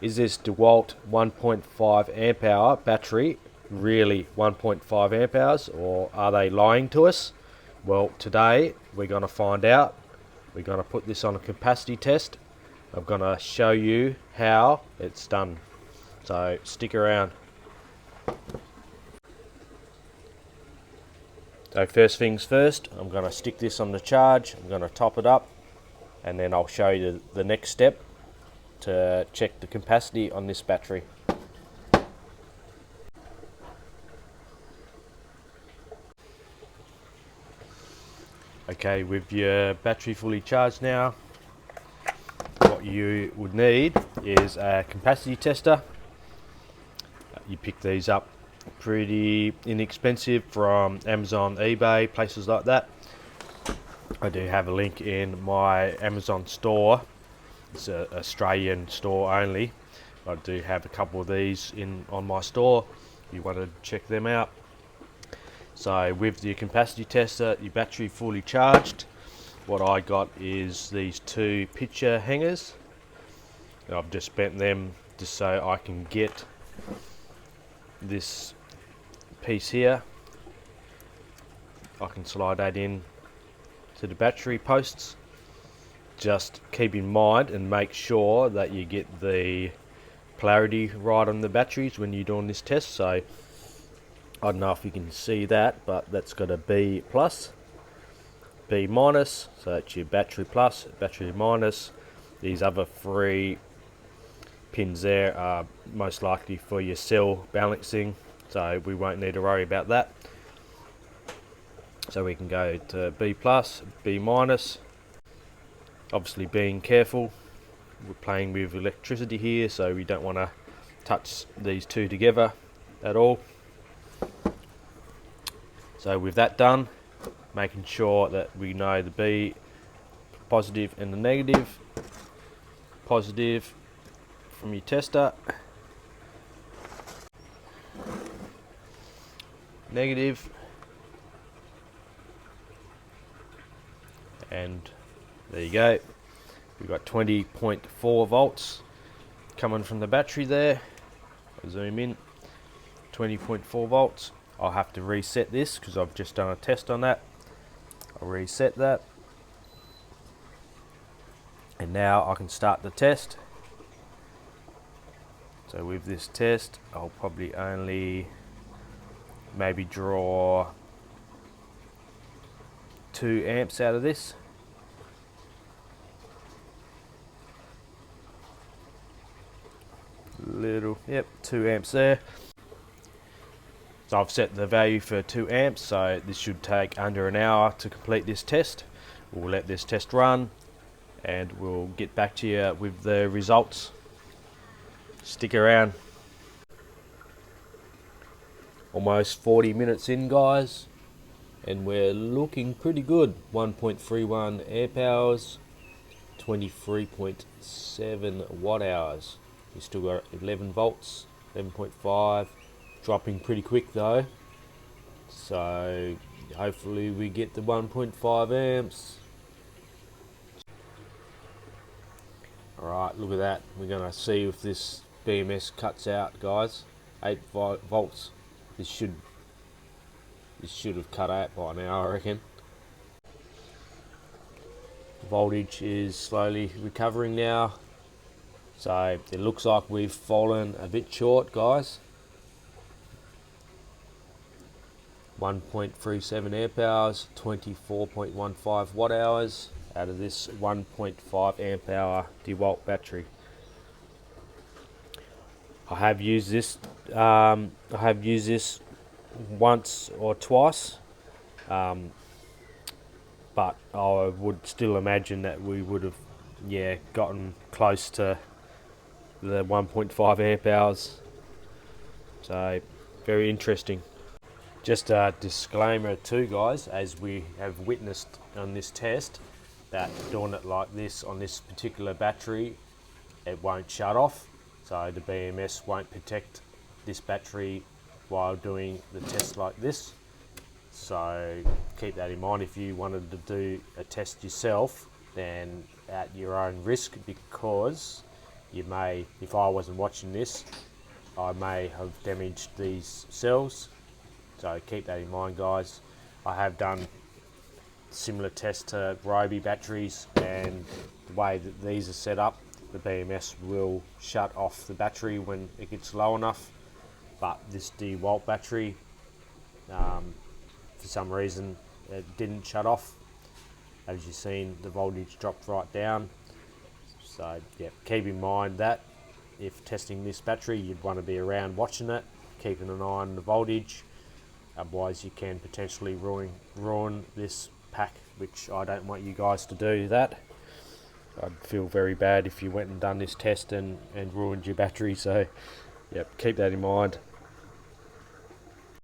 Is this DeWalt 1.5 amp hour battery really 1.5 amp hours, or are they lying to us? Well, today we're going to find out. We're going to put this on a capacity test. I'm going to show you how it's done. So stick around. So first things first, I'm going to stick this on the charge. I'm going to top it up, and then I'll show you the next step to check the capacity on this battery. Okay, with your battery fully charged now, what you would need is a capacity tester. You pick these up pretty inexpensive from Amazon, eBay, places like that. I do have a link in my Amazon store. It's an Australian store only. I do have a couple of these on my store if you want to check them out. So with your capacity tester, your battery fully charged, what I got is these two picture hangers. I've just bent them just so I can get this piece here. I can slide that in to the battery posts. Just keep in mind and make sure that you get the polarity right on the batteries when you're doing this test. So I don't know if you can see that, but that's got a B plus, B minus, so that's your battery plus, battery minus. These other three pins there are most likely for your cell balancing, so we won't need to worry about that. So we can go to B plus, B minus. Obviously being careful, we're playing with electricity here, so we don't want to touch these two together at all. So with that done, making sure that we know the B positive and the negative. Positive from your tester, negative, and there you go. We've got 20.4 volts coming from the battery there. I'll zoom in, 20.4 volts. I'll have to reset this because I've just done a test on that. I'll reset that, and now I can start the test. So with this test, I'll probably only maybe draw 2 amps out of this. Yep, 2 amps there. So I've set the value for 2 amps, so this should take under an hour to complete this test. We'll let this test run and we'll get back to you with the results. Stick around. Almost 40 minutes in, guys, and we're looking pretty good. 1.31 amp hours, 23.7 watt hours. We still got 11 volts, 11.5. Dropping pretty quick though, so hopefully we get the 1.5 amps. Alright, look at that. We're going to see if this BMS cuts out, guys. 8 volts. This should have cut out by now, I reckon. Voltage is slowly recovering now, so it looks like we've fallen a bit short, guys. 1.37 amp hours, 24.15 watt hours out of this 1.5 amp hour DeWalt battery. I have used this once or twice, but I would still imagine that we would have gotten close to the 1.5 amp hours. So very interesting. Just a disclaimer too, guys, as we have witnessed on this test, that doing it like this on this particular battery, it won't shut off, so the BMS won't protect this battery while doing the test like this. So keep that in mind if you wanted to do a test yourself, then at your own risk, because you may, if I wasn't watching this, I may have damaged these cells. So keep that in mind, guys. I have done similar tests to Ryobi batteries, and the way that these are set up, the BMS will shut off the battery when it gets low enough. But this DeWalt battery, for some reason, it didn't shut off. As you've seen, the voltage dropped right down. So yeah, keep in mind that if testing this battery, you'd want to be around watching it, keeping an eye on the voltage. Otherwise you can potentially ruin this pack, which I don't want you guys to do that. I'd feel very bad if you went and done this test and ruined your battery. So yep, keep that in mind.